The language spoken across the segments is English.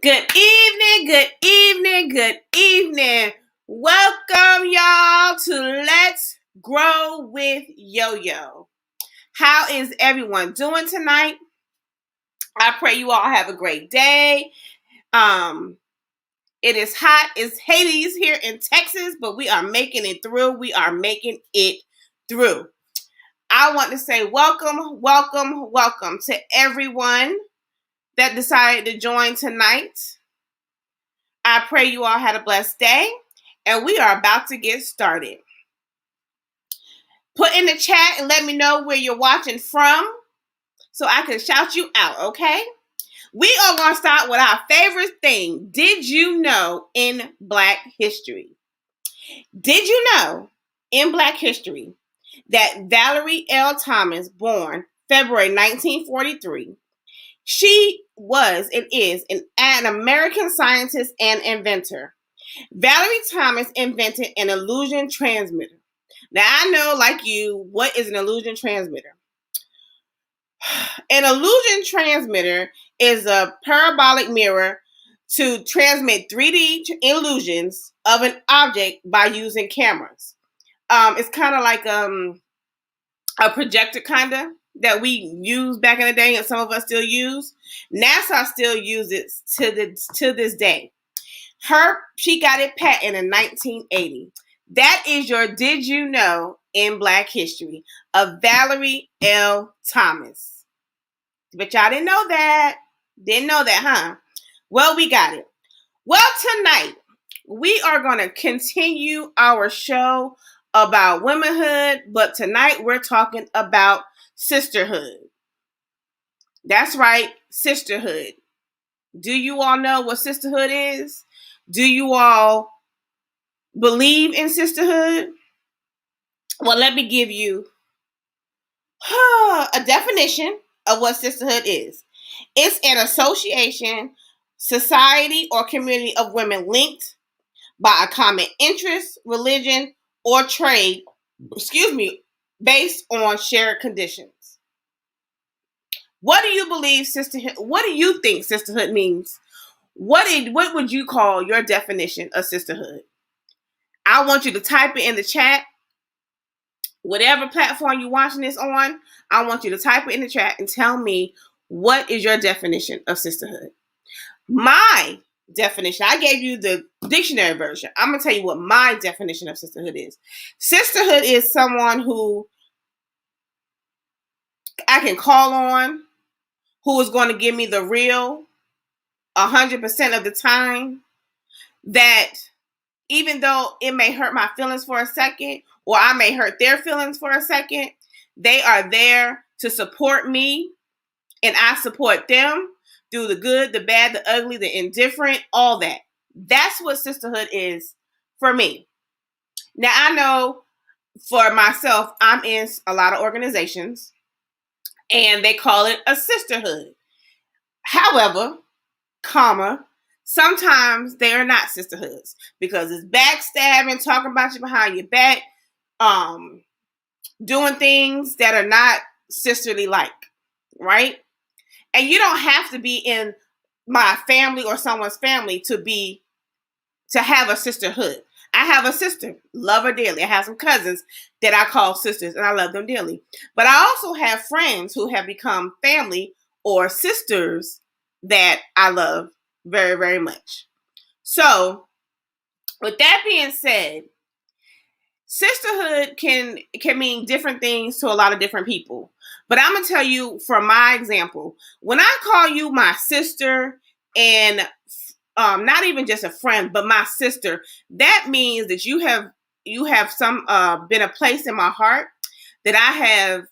Good evening, good evening, good evening. Welcome y'all to Let's Grow with Yo-Yo. How is everyone doing tonight? I pray you all have a great day. It is hot. It's Hades here in Texas, but we are making it through. We are making it through. I want to say welcome, welcome, welcome to everyone that decided to join tonight. I pray you all had a blessed day, and we are about to get started. Put in the chat and let me know where you're watching from so I can shout you out, okay? We are going to start with our favorite thing. Did you know in Black history? Did you know in Black history that Valerie L. Thomas, born February 1943, she was and is an American scientist and inventor. Valerie Thomas invented an illusion transmitter. Now, I know, like you, what is an illusion transmitter? An illusion transmitter is a parabolic mirror to transmit 3D illusions of an object by using cameras. It's kind of like a projector, kind of, that we used back in the day, and some of us still use. NASA still uses it to this day. She got it patented in 1980. That is your Did You Know in Black history of Valerie L. Thomas. But y'all didn't know that. Didn't know that, huh? Well, we got it. Well, tonight, we are going to continue our show about womanhood, but tonight we're talking about sisterhood. That's right, sisterhood. Do you all know what sisterhood is? Do you all believe in sisterhood? Well, let me give you a definition of what sisterhood is. It's an association, society, or community of women linked by a common interest, religion, or trade, based on shared conditions. What do you believe sisterhood? What do you think sisterhood means? What would you call your definition of sisterhood? I want you to type it in the chat. Whatever platform you're watching this on, I want you to type it in the chat and tell me what is your definition of sisterhood. My definition, I gave you the dictionary version. I'm going to tell you what my definition of sisterhood is. Sisterhood is someone who I can call on, who is going to give me the real 100% of the time, that even though it may hurt my feelings for a second, or I may hurt their feelings for a second, they are there to support me, and I support them through the good, the bad, the ugly, the indifferent, all that. That's what sisterhood is for me. Now, I know for myself, I'm in a lot of organizations, and they call it a sisterhood. However, sometimes they are not sisterhoods because it's backstabbing, talking about you behind your back, doing things that are not sisterly like, right? And you don't have to be in my family or someone's family to have a sisterhood. I have a sister, love her dearly. I have some cousins that I call sisters, and I love them dearly. But I also have friends who have become family or sisters that I love very, very much. So, with that being said, sisterhood can mean different things to a lot of different people. But I'm going to tell you from my example, when I call you my sister, and not even just a friend, but my sister, that means that you have some been a place in my heart that I have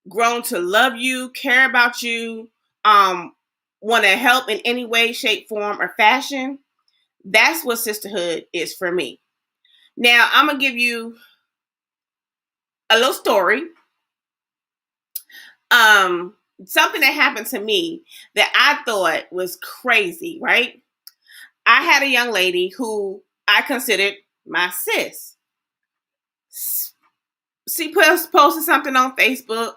grown to love you, care about you, want to help in any way, shape, form, or fashion. That's what sisterhood is for me. Now, I'm going to give you a little story. Something that happened to me that I thought was crazy, right? I had a young lady who I considered my sis. She posted something on Facebook,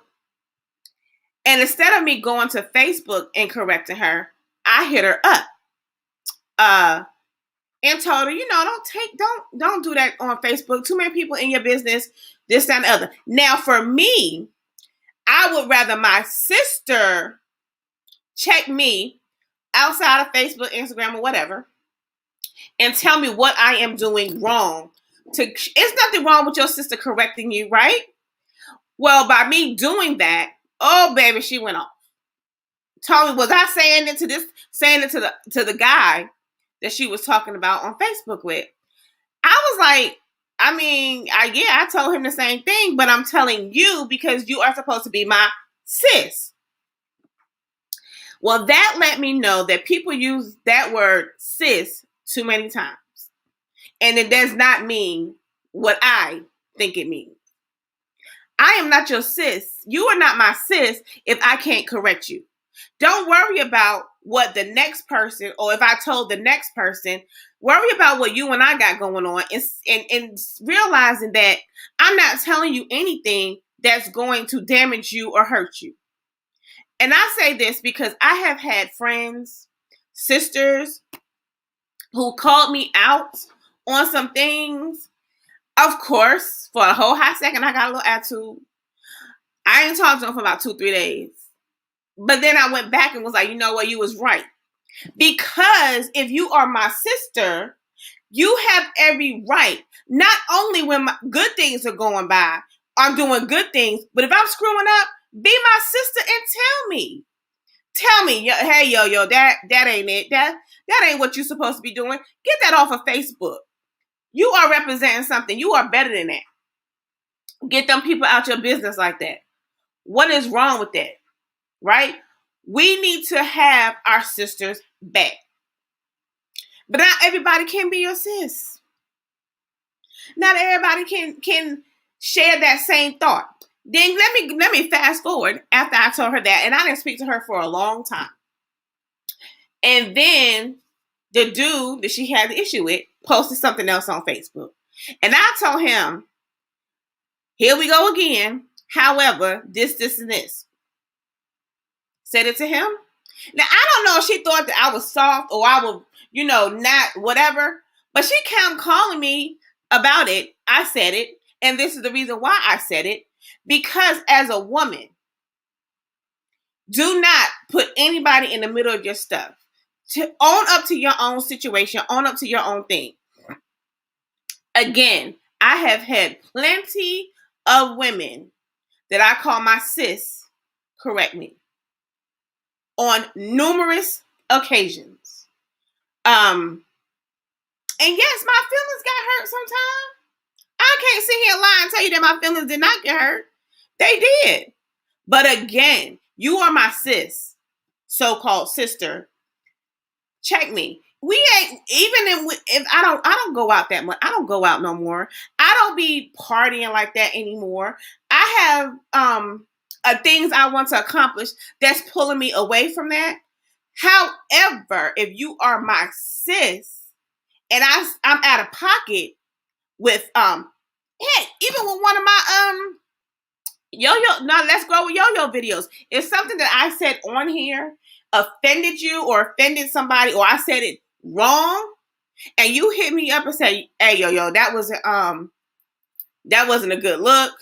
and instead of me going to Facebook and correcting her, I hit her up. and told her, don't do that on Facebook. Too many people in your business, this, that, and the other. Now, for me, I would rather my sister check me outside of Facebook, Instagram, or whatever, and tell me what I am doing wrong. It's nothing wrong with your sister correcting you, right? Well, by me doing that, oh baby, she went off. Told me, was I saying it to the guy that she was talking about on Facebook with? I was like, I told him the same thing, but I'm telling you because you are supposed to be my sis. Well, that let me know that people use that word sis too many times. And it does not mean what I think it means. I am not your sis. You are not my sis if I can't correct you. Don't worry about what the next person, or if I told the next person, worry about what you and I got going on and realizing that I'm not telling you anything that's going to damage you or hurt you. And I say this because I have had friends, sisters, who called me out on some things. Of course, for a whole hot second, I got a little attitude. I ain't talked to them for about 2-3 days. But then I went back and was like, you know what? You was right. Because if you are my sister, you have every right. Not only when good things are going by, I'm doing good things, but if I'm screwing up, be my sister and tell me. Tell me, hey, yo, that ain't it. That ain't what you're supposed to be doing. Get that off of Facebook. You are representing something. You are better than that. Get them people out your business like that. What is wrong with that? Right? We need to have our sisters back. But not everybody can be your sis. Not everybody can share that same thought. Then let me fast forward after I told her that, and I didn't speak to her for a long time. And then the dude that she had the issue with posted something else on Facebook. And I told him, here we go again. However, this, and this. Said it to him. Now, I don't know if she thought that I was soft or I was, not whatever. But she kept calling me about it. I said it. And this is the reason why I said it. Because as a woman, do not put anybody in the middle of your stuff. To own up to your own situation. Own up to your own thing. Again, I have had plenty of women that I call my sis correct me on numerous occasions. And yes, my feelings got hurt sometimes. I can't sit here and lie and tell you that my feelings did not get hurt. They did. But again, you are my sis, so-called sister. Check me. We ain't, even if I don't go out that much. I don't go out no more. I don't be partying like that anymore. I have things I want to accomplish that's pulling me away from that. However, if you are my sis and I'm out of pocket with heck, even with one of my let's go with yo-yo videos. If something that I said on here offended you or offended somebody, or I said it wrong, and you hit me up and say, hey, yo, that wasn't a good look.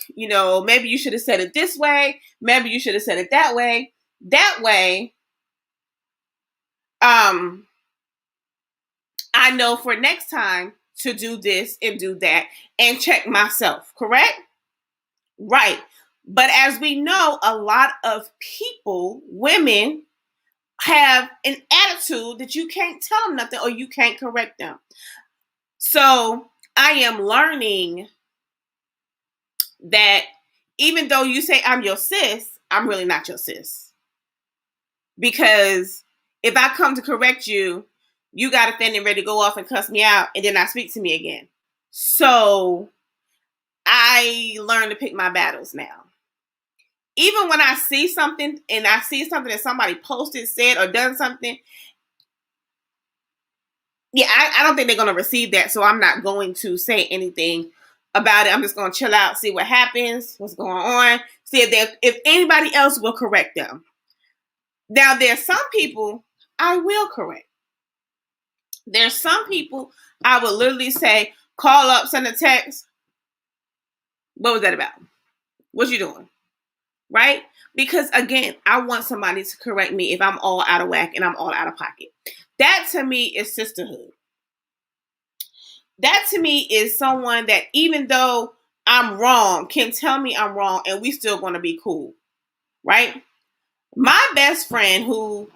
Maybe you should have said it this way. Maybe you should have said it that way. That way, I know for next time to do this and do that and check myself, correct? Right. But as we know, a lot of people, women, have an attitude that you can't tell them nothing or you can't correct them. So I am learning that even though you say I'm your sis, I'm really not your sis. Because if I come to correct you, you got offended and ready to go off and cuss me out and then not speak to me again. So I learn to pick my battles now. Even when I see something and I see something that somebody posted, said, or done something, I don't think they're going to receive that. So I'm not going to say anything about it. I'm just going to chill out, see what happens, what's going on, see if anybody else will correct them. Now, there's some people I will correct. There's some people I would literally say, call up, send a text. What was that about? What you doing? Right? Because again, I want somebody to correct me if I'm all out of whack and I'm all out of pocket. That to me is sisterhood. That to me is someone that even though I'm wrong, can tell me I'm wrong and we still gonna be cool. Right? My best friend who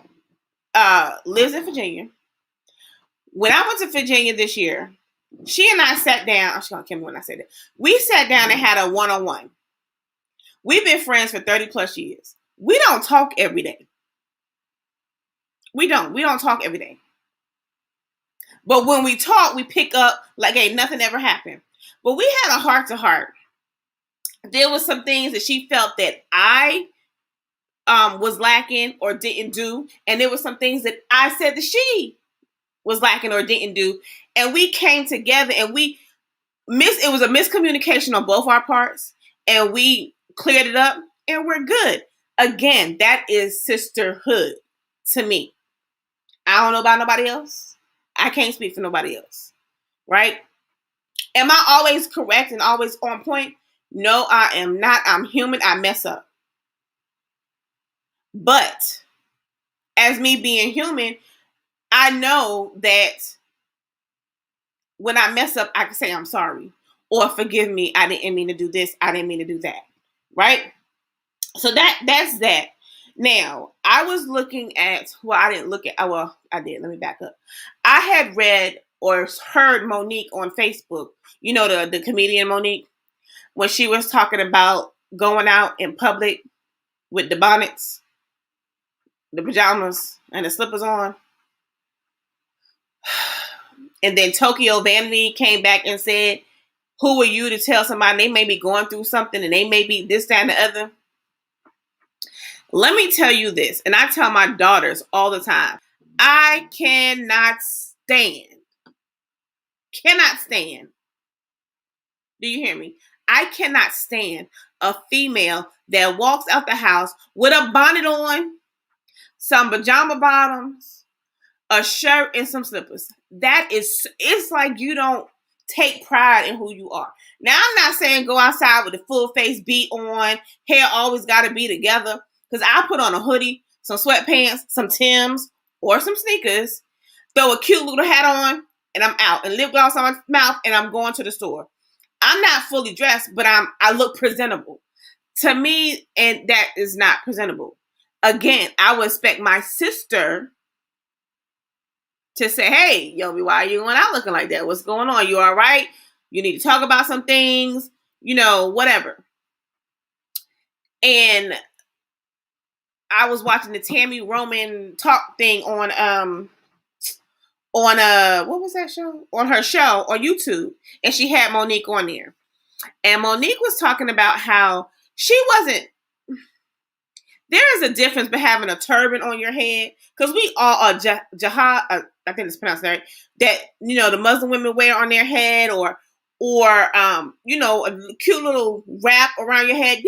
lives in Virginia, when I went to Virginia this year, she and I sat down. She's gonna kill me when I say that. We sat down and had a one-on-one. We've been friends for 30 plus years. We don't talk every day. We don't talk every day. But when we talk, we pick up like, hey, nothing ever happened. But we had a heart to heart. There was some things that she felt that I was lacking or didn't do. And there were some things that I said that she was lacking or didn't do. And we came together and it was a miscommunication on both our parts. And we cleared it up and we're good. Again, that is sisterhood to me. I don't know about nobody else. I can't speak for nobody else. Right? Am I always correct and always on point? No, I am not. I'm human. I mess up. But as me being human, I know that when I mess up, I can say I'm sorry or forgive me. I didn't mean to do this. I didn't mean to do that. Right? So that's that. Now, I was looking at, well, I didn't look at, well, I did. Let me back up. I had read or heard Monique on Facebook, you know, the comedian Monique, when she was talking about going out in public with the bonnets, the pajamas, and the slippers on. And then Tokyo Vanity came back and said, who are you to tell somebody they may be going through something and they may be this, that, and the other? Let me tell you this, and I tell my daughters all the time, I cannot stand. Do you hear me? I cannot stand a female that walks out the house with a bonnet on, some pajama bottoms, a shirt, and some slippers. It's like you don't take pride in who you are. Now, I'm not saying go outside with a full face beat on, hair always got to be together, because I put on a hoodie, some sweatpants, some Timbs, or some sneakers, throw a cute little hat on, and I'm out, and lip gloss on my mouth, and I'm going to the store. I'm not fully dressed, but I look presentable. To me, and that is not presentable. Again, I would expect my sister to say, hey, Yobi, why are you going out looking like that? What's going on? You all right? You need to talk about some things, whatever. And I was watching the Tammy Roman talk thing on what was that show? On her show on YouTube. And she had Monique on there. And Monique was talking about how there is a difference between having a turban on your head, because we all are jihad, I think it's pronounced right, that, the Muslim women wear on their head, or a cute little wrap around your head.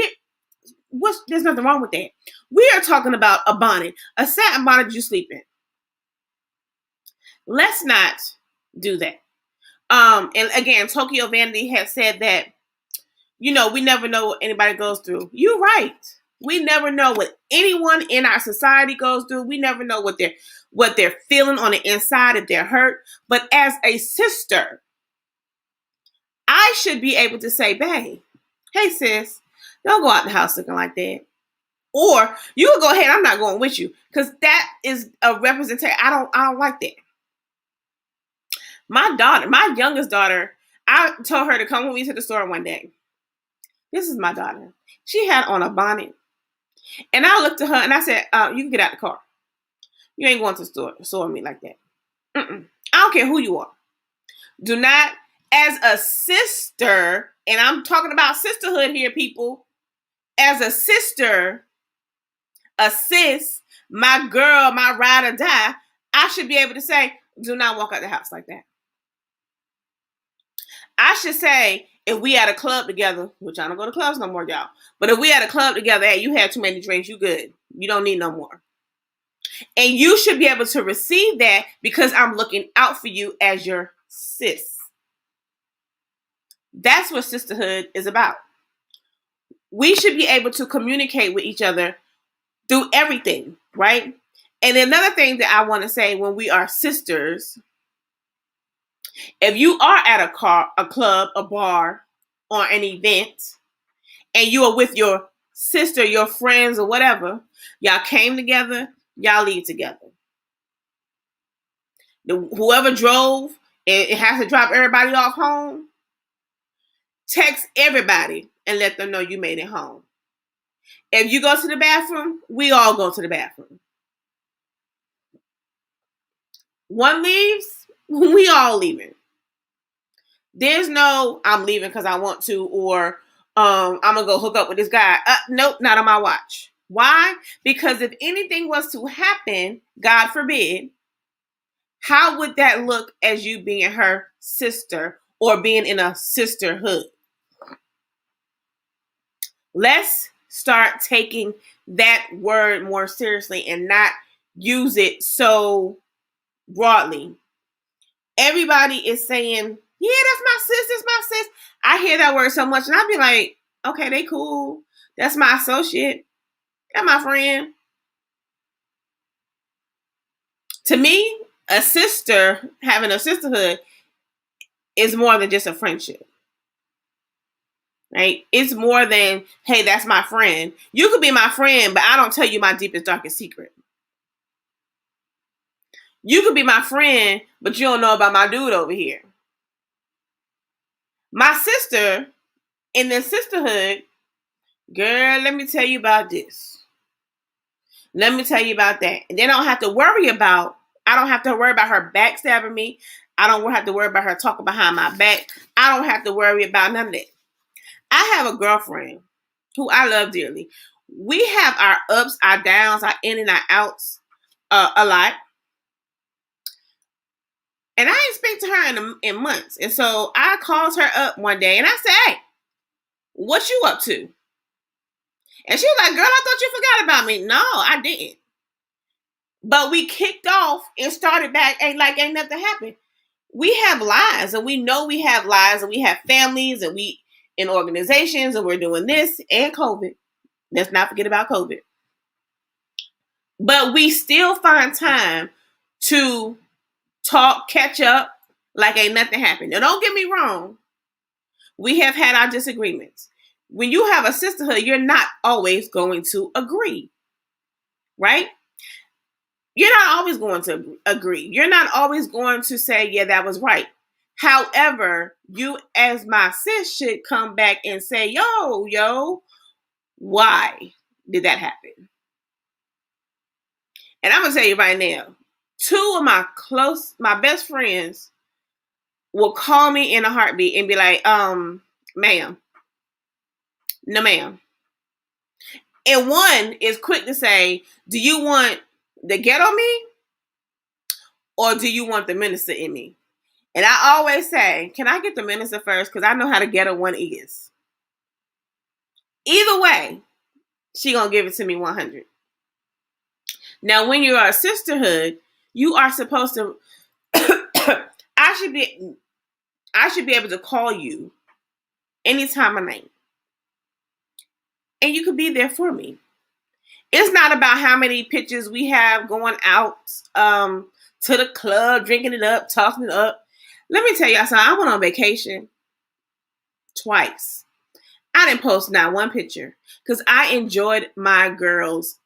There's nothing wrong with that. We are talking about a bonnet, a satin bonnet you sleep in. Let's not do that. And again, Tokyo Vanity has said that, we never know what anybody goes through. You're right. We never know what anyone in our society goes through. We never know what they're feeling on the inside, if they're hurt. But as a sister, I should be able to say, babe, hey sis, don't go out the house looking like that. Or you can go ahead, I'm not going with you. Because that is a representation. I don't like that. My youngest daughter, I told her to come with me to the store one day. This is my daughter. She had on a bonnet. And I looked at her and I said, you can get out the car. You ain't going to the store with me like that. I don't care who you are. Do not, as a sister, and I'm talking about sisterhood here, people. As a sister, a sis, my girl, my ride or die, I should be able to say, do not walk out the house like that. I should say, if we at a club together, which I don't go to clubs no more, y'all. But if we at a club together, hey, you had too many drinks, you good. You don't need no more. And you should be able to receive that because I'm looking out for you as your sis. That's what sisterhood is about. We should be able to communicate with each other through everything, right? And another thing that I want to say, when we are sisters, if you are at a club, a bar, or an event, and you are with your sister, your friends, or whatever, y'all came together, y'all leave together. Whoever drove, it has to drop everybody off home. Text everybody and let them know you made it home. If you go to the bathroom, we all go to the bathroom. One leaves, we all leaving. There's no, I'm leaving because I want to, or I'm going to go hook up with this guy. Nope, not on my watch. Why? Because if anything was to happen, God forbid, how would that look as you being her sister or being in a sisterhood? Let's start taking that word more seriously and not use it so broadly. Everybody is saying, yeah, that's my sis, that's my sis. I hear that word so much and I'll be like, okay, they cool. That's my associate. That's my friend. To me, a sister, having a sisterhood, is more than just a friendship. Right? It's more than, hey, that's my friend. You could be my friend, but I don't tell you my deepest, darkest secret. You could be my friend, but you don't know about my dude over here. My sister, in the sisterhood, girl, let me tell you about this. Let me tell you about that. And then I don't have to worry about her backstabbing me. I don't have to worry about her talking behind my back. I don't have to worry about none of that. I have a girlfriend who I love dearly. We have our ups, our downs, our in and our outs a lot. And I ain't speak to her in months. And so I called her up one day and I said, hey, what you up to? And she was like, girl, I thought you forgot about me. No, I didn't. But we kicked off and started back ain't nothing happened. We have lives and we know we have lives and we have families and we in organizations and we're doing this and COVID. Let's not forget about COVID. But we still find time to talk, catch up, like ain't nothing happened. Now, don't get me wrong. We have had our disagreements. When you have a sisterhood, you're not always going to agree, right? You're not always going to agree. You're not always going to say, yeah, that was right. However, you as my sis should come back and say, yo, why did that happen? And I'm going to tell you right now, two of my best friends will call me in a heartbeat and be like, ma'am, no ma'am. And one is quick to say, do you want the ghetto me? Or do you want the minister in me? And I always say, can I get the minister first? Because I know how the ghetto one is. Either way, she gonna give it to me 100. Now, when you are a sisterhood, you are supposed to. I should be able to call you any time of night, and you could be there for me. It's not about how many pictures we have going out to the club, drinking it up, tossing it up. Let me tell y'all something. I went on vacation twice. I didn't post not one picture because I enjoyed my girls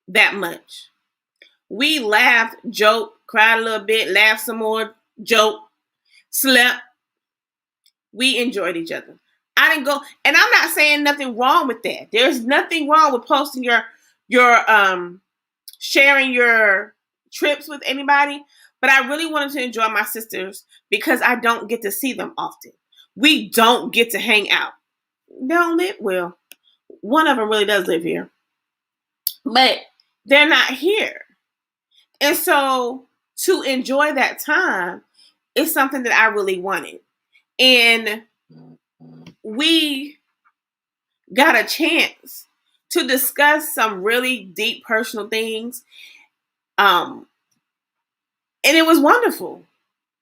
that much. We laughed, joked, cried a little bit, laughed some more, joked, slept. We enjoyed each other. I didn't go, and I'm not saying nothing wrong with that. There's nothing wrong with posting your sharing your trips with anybody, but I really wanted to enjoy my sisters because I don't get to see them often. We don't get to hang out. They don't live well. One of them really does live here, but they're not here. And so to enjoy that time is something that I really wanted. And we got a chance to discuss some really deep personal things. And it was wonderful.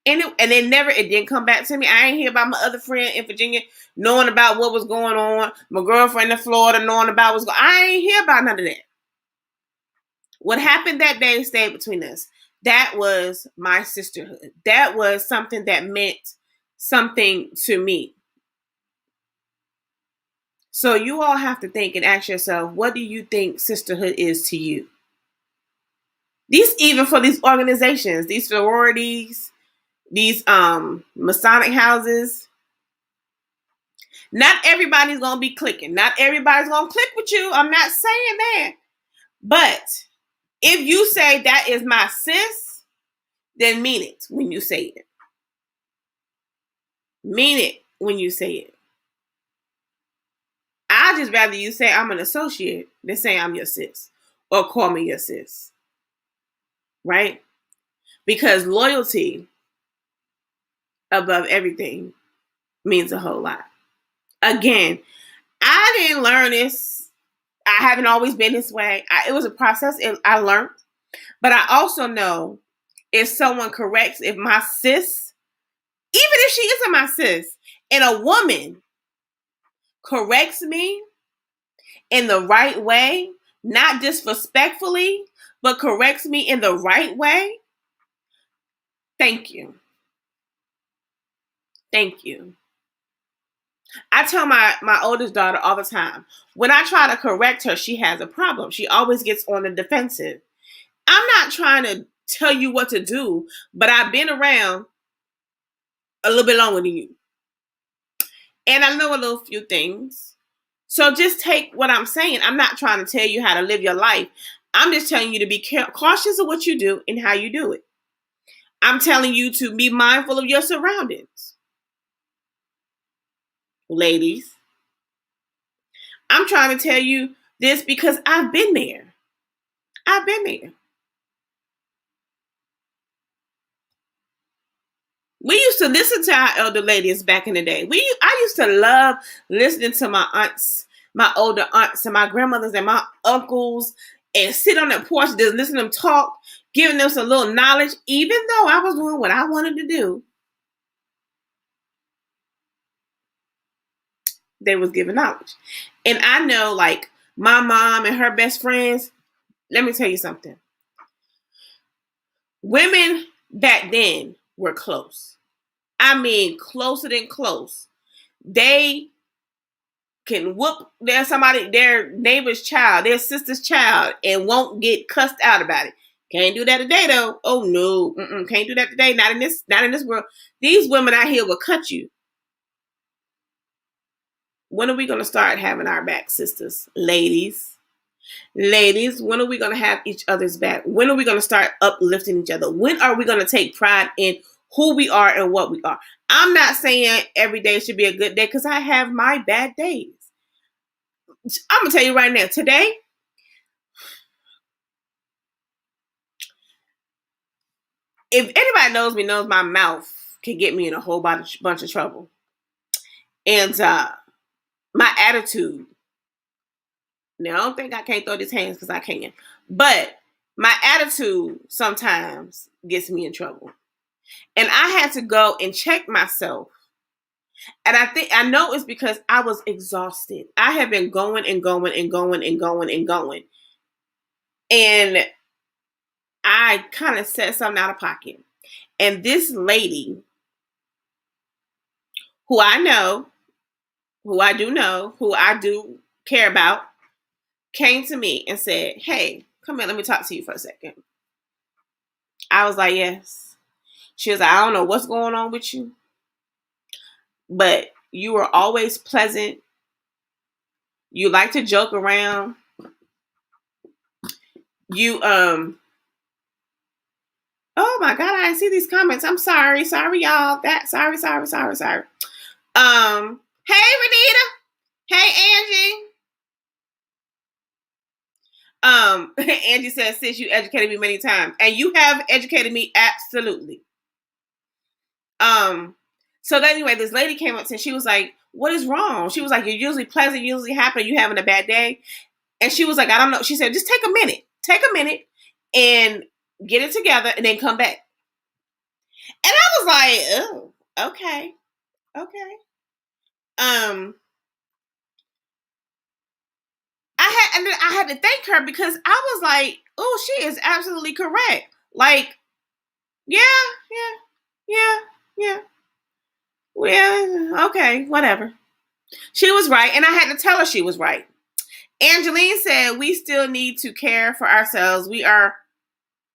And it didn't come back to me. I ain't hear about my other friend in Virginia knowing about what was going on. My girlfriend in Florida knowing about what's going on. I ain't hear about none of that. What happened that day stayed between us. That was my sisterhood. That was something that meant something to me. So you all have to think and ask yourself, what do you think sisterhood is to you? Even for these organizations, these sororities, these Masonic houses, not everybody's going to be clicking. Not everybody's going to click with you. I'm not saying that. But if you say that is my sis, then mean it when you say it. Mean it when you say it. I'd just rather you say I'm an associate than say I'm your sis or call me your sis. Right? Because loyalty above everything means a whole lot. Again, I didn't learn this. I haven't always been this way. It was a process I learned. But I also know if someone corrects, if my sis, even if she isn't my sis, and a woman corrects me in the right way, not disrespectfully, but corrects me in the right way, thank you. Thank you. I tell my oldest daughter all the time, when I try to correct her, she has a problem. She always gets on the defensive. I'm not trying to tell you what to do, but I've been around a little bit longer than you. And I know a little few things. So just take what I'm saying. I'm not trying to tell you how to live your life. I'm just telling you to be cautious of what you do and how you do it. I'm telling you to be mindful of your surroundings. Ladies, I'm trying to tell you this because I've been there. I've been there. We used to listen to our elder ladies back in the day. I used to love listening to my aunts, my older aunts and my grandmothers and my uncles, and sit on the porch, just listen to them talk, giving them some little knowledge, even though I was doing what I wanted to do. They was giving knowledge. And I know, like, my mom and her best friends, let me tell you something. Women back then were close. I mean, closer than close. They can whoop their neighbor's child, their sister's child, and won't get cussed out about it. Can't do that today, though. Oh no, can't do that today. Not in this world. These women out here will cut you. When are we gonna start having our back, sisters, ladies? Ladies, when are we gonna have each other's back? When are we gonna start uplifting each other? When are we gonna take pride in who we are and what we are? I'm not saying every day should be a good day because I have my bad days. I'm going to tell you right now, today, if anybody knows me, knows my mouth can get me in a whole bunch of trouble. And my attitude, now I don't think I can't throw these hands because I can, but my attitude sometimes gets me in trouble. And I had to go and check myself. And I know it's because I was exhausted. I have been going and going and going and going and going. And I kind of set something out of pocket. And this lady, who I know, who I do care about, came to me and said, "Hey, come here, let me talk to you for a second." I was like, "Yes." She was like, "I don't know what's going on with you, but you were always pleasant. You like to joke around. You, oh my God, I didn't see these comments. I'm sorry. Sorry, y'all. Sorry. Hey, Renita. Hey, Angie. Angie says, "Sis, you educated me many times." And you have educated me absolutely. So anyway, this lady came up to me and she was like, "What is wrong?" She was like, "You're usually pleasant, usually happy, you having a bad day." And she was like, I don't know. She said, just take a minute and get it together and then come back. And I was like, oh, okay. I had to thank her because I was like, oh, she is absolutely correct. Like, yeah. Well, okay, whatever. She was right, and I had to tell her she was right. Angeline said, we still need to care for ourselves. We are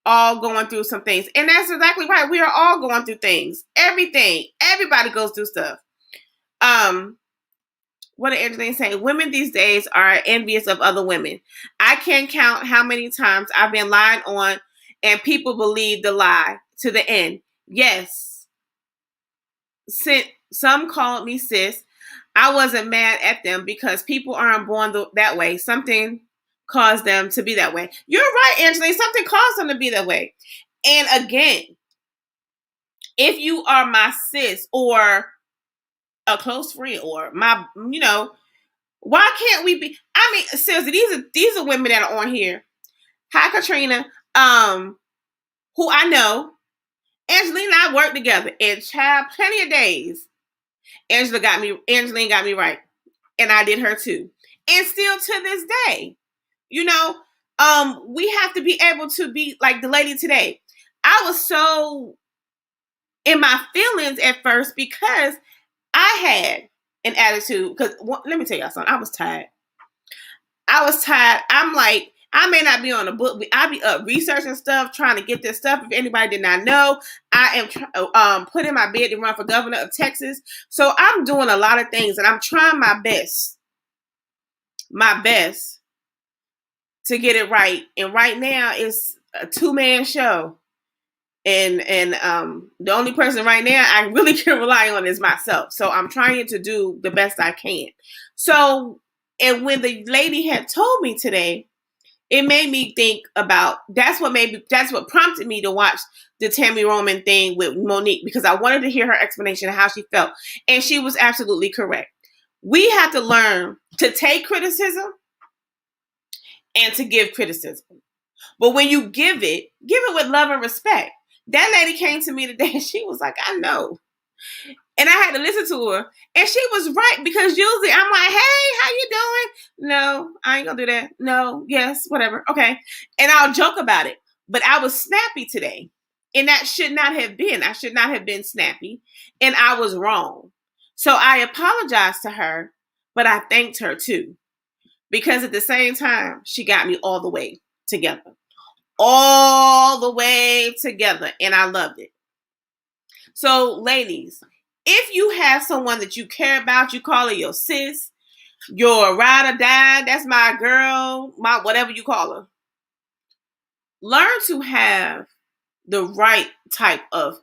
all going through some things. And that's exactly right. We are all going through things. Everything. Everybody goes through stuff. What did Angeline say? Women these days are envious of other women. I can't count how many times I've been lied on and people believe the lie to the end. Yes. Some called me sis. I wasn't mad at them because people aren't born that way. Something caused them to be that way. You're right, Angeline. Something caused them to be that way. And again, if you are my sis or a close friend or my, why can't we be? I mean, seriously, these are women that are on here. Hi, Katrina. Who I know. Angeline and I work together and child plenty of days. Angeline got me right. And I did her too. And still to this day, we have to be able to be like the lady today. I was so in my feelings at first because I had an attitude. Because let me tell y'all something. I was tired. I'm like, I may not be on a book, but I be up researching stuff, trying to get this stuff. If anybody did not know, I am put in my bid to run for governor of Texas. So I'm doing a lot of things, and I'm trying my best to get it right. And right now, it's a 2-man show, and the only person right now I really can rely on is myself. So I'm trying to do the best I can. So, and when the lady had told me today, it made me think about, that's what prompted me to watch the Tammy Roman thing with Monique, because I wanted to hear her explanation of how she felt. And she was absolutely correct. We have to learn to take criticism and to give criticism. But when you give it with love and respect. That lady came to me today and she was like, I know. And I had to listen to her. And she was right, because usually I'm like, hey, how you doing? No, I ain't gonna do that. No, yes, whatever. Okay. And I'll joke about it. But I was snappy today. And that should not have been. I should not have been snappy. And I was wrong. So I apologized to her, but I thanked her too. Because at the same time, she got me all the way together. All the way together. And I loved it. So, ladies, if you have someone that you care about, you call her your sis, your ride or die, that's my girl, my whatever you call her. Learn to have the right type of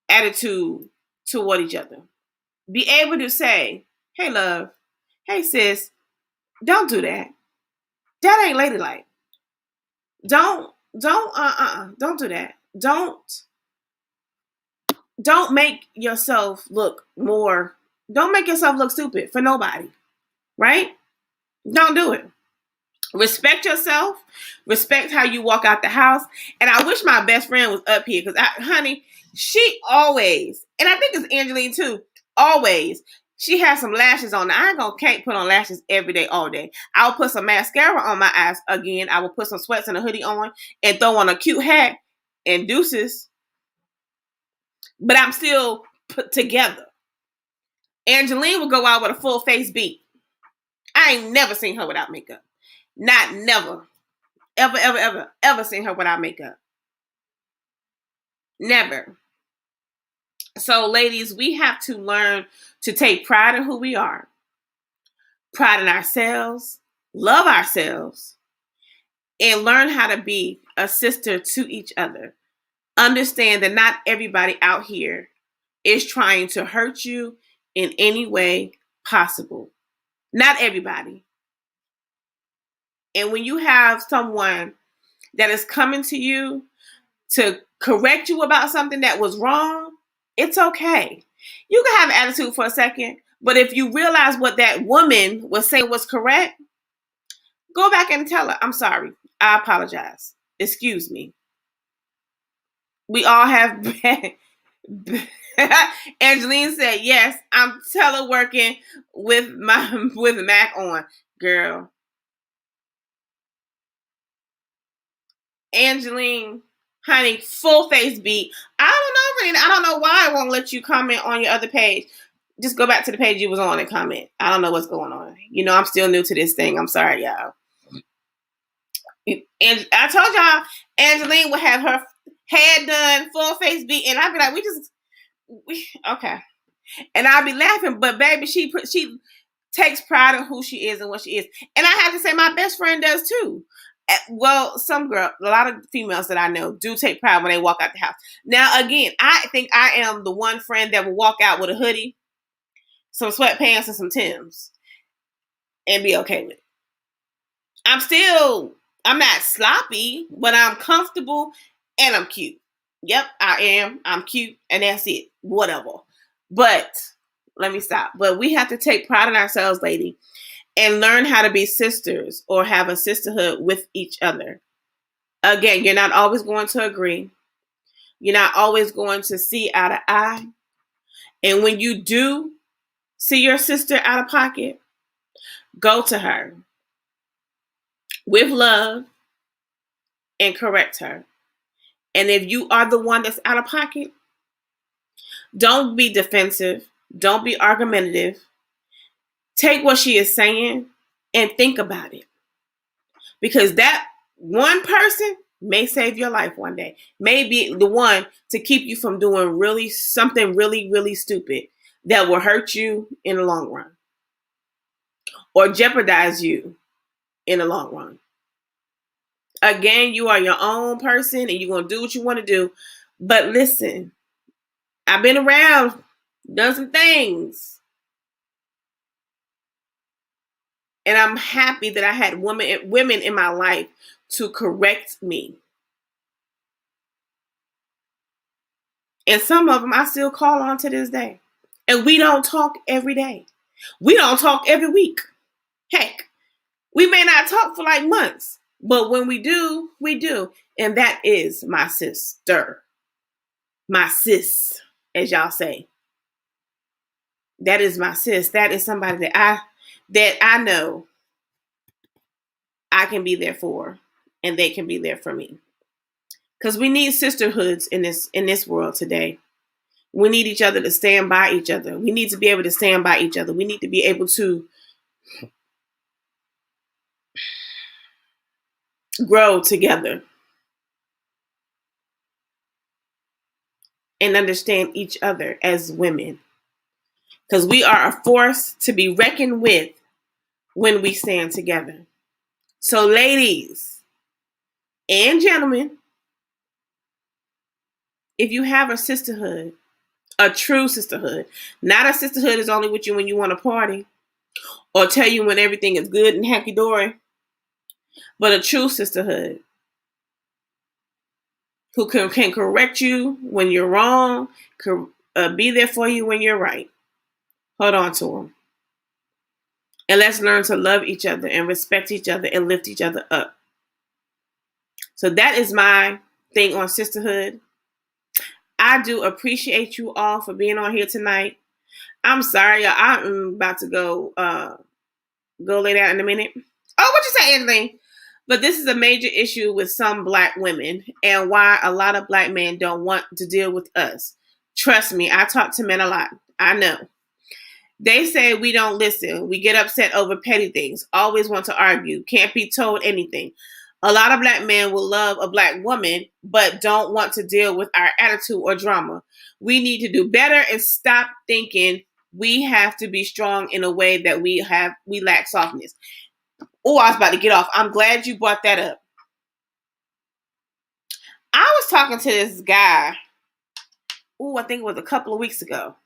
attitude toward each other. Be able to say, hey, love, hey, sis, don't do that. That ain't ladylike. Don't do that. Don't make yourself look stupid for nobody, right? Don't do it. Respect yourself. Respect how you walk out the house. And I wish my best friend was up here, because, honey, she always, and I think it's Angeline too, always, she has some lashes on. I can't put on lashes every day, all day. I'll put some mascara on my eyes again. I will put some sweats and a hoodie on and throw on a cute hat and deuces. But I'm still put together. Angeline would go out with a full face beat. I ain't never seen her without makeup. Not never. Ever seen her without makeup. Never. So, ladies, we have to learn to take pride in who we are. Pride in ourselves. Love ourselves. And learn how to be a sister to each other. Understand that not everybody out here is trying to hurt you in any way possible. Not everybody. And when you have someone that is coming to you to correct you about something that was wrong, it's okay. You can have an attitude for a second, but if you realize what that woman was saying was correct, Go back and tell her, I'm sorry. I apologize. Excuse me. We all have Angeline said, yes, I'm teleworking with Mac on. Girl. Angeline, honey, full face beat. I don't know, Rena. I don't know why I won't let you comment on your other page. Just go back to the page you was on and comment. I don't know what's going on. I'm still new to this thing. I'm sorry, y'all. And I told y'all, Angeline would have her head done, full face beat, and I'd be like, okay. And I'd be laughing, but baby, she takes pride in who she is and what she is. And I have to say, my best friend does too. Well, a lot of females that I know do take pride when they walk out the house. Now, again, I think I am the one friend that will walk out with a hoodie, some sweatpants, and some Timbs and be okay with it. I'm not sloppy, but I'm comfortable and I'm cute. Yep, I am. I'm cute and that's it. Whatever. But let me stop. But we have to take pride in ourselves, lady, and learn how to be sisters or have a sisterhood with each other. Again, you're not always going to agree. You're not always going to see eye to eye. And when you do see your sister out of pocket, go to her with love and correct her. And if you are the one that's out of pocket, don't be defensive. Don't be argumentative. Take what she is saying and think about it. Because that one person may save your life one day. May be the one to keep you from doing something really, really stupid that will hurt you in the long run. Or jeopardize you in the long run. Again, you are your own person and you're going to do what you want to do. But listen, I've been around, done some things. And I'm happy that I had women in my life to correct me. And some of them I still call on to this day. And we don't talk every day. We don't talk every week. Heck, we may not talk for like months. But when we do, we do. And that is my sister. My sis, as y'all say. That is my sis. That is somebody that I know I can be there for. And they can be there for me. Because we need sisterhoods in this world today. We need each other to stand by each other. We need to be able to stand by each other. We need to be able to grow together and understand each other as women. Because we are a force to be reckoned with when we stand together. So ladies and gentlemen, if you have a sisterhood, a true sisterhood, not a sisterhood is only with you when you want to party or tell you when everything is good and happy-dory, but a true sisterhood who can correct you when you're wrong, be there for you when you're right. Hold on to them. And let's learn to love each other and respect each other and lift each other up. So that is my thing on sisterhood. I do appreciate you all for being on here tonight. I'm sorry, I'm about to go lay down in a minute. Oh, what you say, Anthony? But this is a major issue with some Black women and why a lot of Black men don't want to deal with us. Trust me, I talk to men a lot. I know. They say we don't listen. We get upset over petty things. Always want to argue. Can't be told anything. A lot of Black men will love a Black woman, but don't want to deal with our attitude or drama. We need to do better and stop thinking we have to be strong in a way that we lack softness. Oh, I was about to get off. I'm glad you brought that up. I was talking to this guy, I think it was a couple of weeks ago.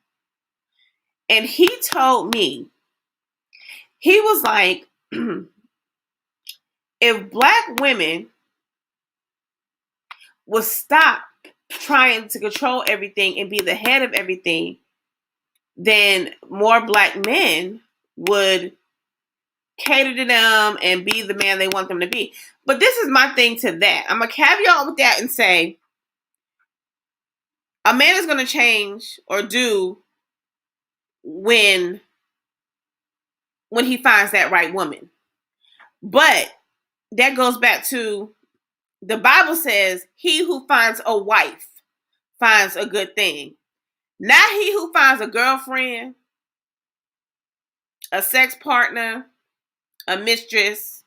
And he told me, he was like, if Black women would stop trying to control everything and be the head of everything, then more Black men would cater to them and be the man they want them to be. But this is my thing to that. I'm going to caveat with that and say, a man is going to change or do when he finds that right woman. But that goes back to the Bible says, he who finds a wife finds a good thing. Not he who finds a girlfriend, a sex partner, a mistress.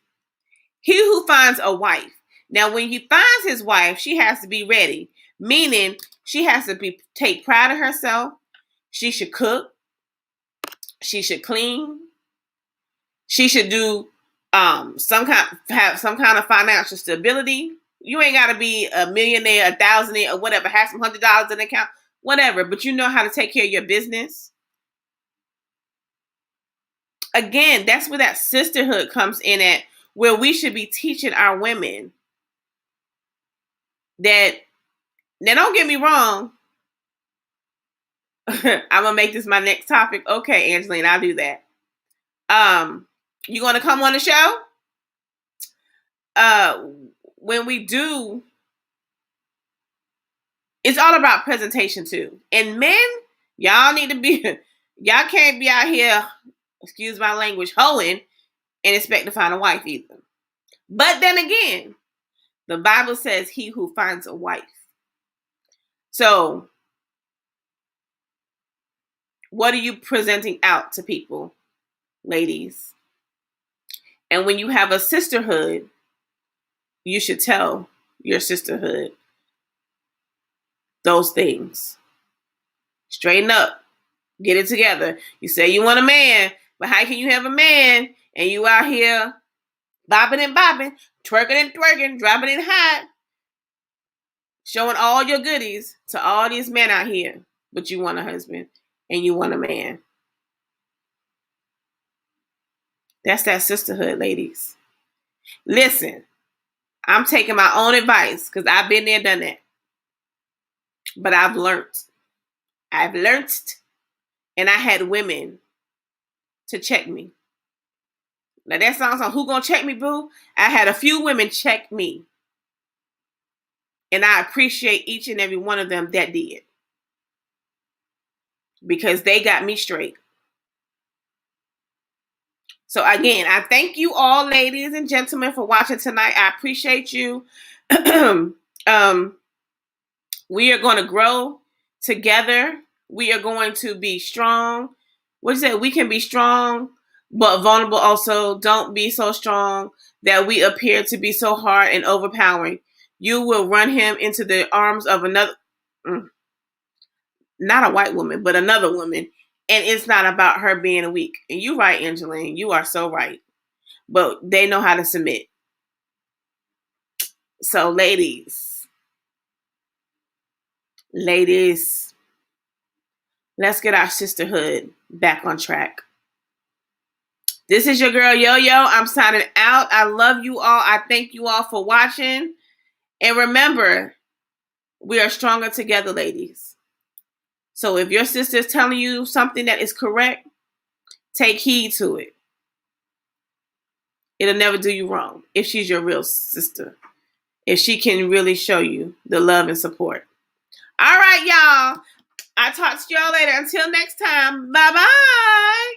He who finds a wife. Now, when he finds his wife, she has to be ready. Meaning, she has to take pride in herself. She should cook. She should clean. She should do have some kind of financial stability. You ain't got to be a millionaire, a thousandaire, or whatever. Have some $100 in the account, whatever. But you know how to take care of your business. Again, that's where that sisterhood comes in at, where we should be teaching our women that. Now, don't get me wrong. I'm gonna make this my next topic. Okay, Angeline, I'll do that. You gonna come on the show? When we do, it's all about presentation too. And men, y'all need to be, y'all can't be out here, excuse my language, hoeing and expect to find a wife either. But then again, the Bible says he who finds a wife. So, what are you presenting out to people, ladies? And when you have a sisterhood, you should tell your sisterhood those things. Straighten up. Get it together. You say you want a man, but how can you have a man and you out here bopping and bopping, twerking and twerking, dropping it hot, showing all your goodies to all these men out here, but you want a husband and you want a man? That's that sisterhood, ladies. Listen, I'm taking my own advice because I've been there, done that. But I've learned. And I had women to check me. Now that sounds like, who gonna check me, boo? I had a few women check me. And I appreciate each and every one of them that did. Because they got me straight. So again, I thank you all, ladies and gentlemen, for watching tonight. I appreciate you. We are going to grow together. We are going to be strong. What is it? We can be strong, but vulnerable also. Don't be so strong that we appear to be so hard and overpowering. You will run him into the arms of another, not a white woman, but another woman. And it's not about her being weak. And you're right, Angeline. You are so right. But they know how to submit. So, ladies, let's get our sisterhood back on track. This is your girl, Yo-Yo. I'm signing out. I love you all. I thank you all for watching. And remember, we are stronger together, ladies. So if your sister is telling you something that is correct, take heed to it. It'll never do you wrong if she's your real sister. If she can really show you the love and support. All right, y'all. I'll talk to y'all later. Until next time. Bye-bye.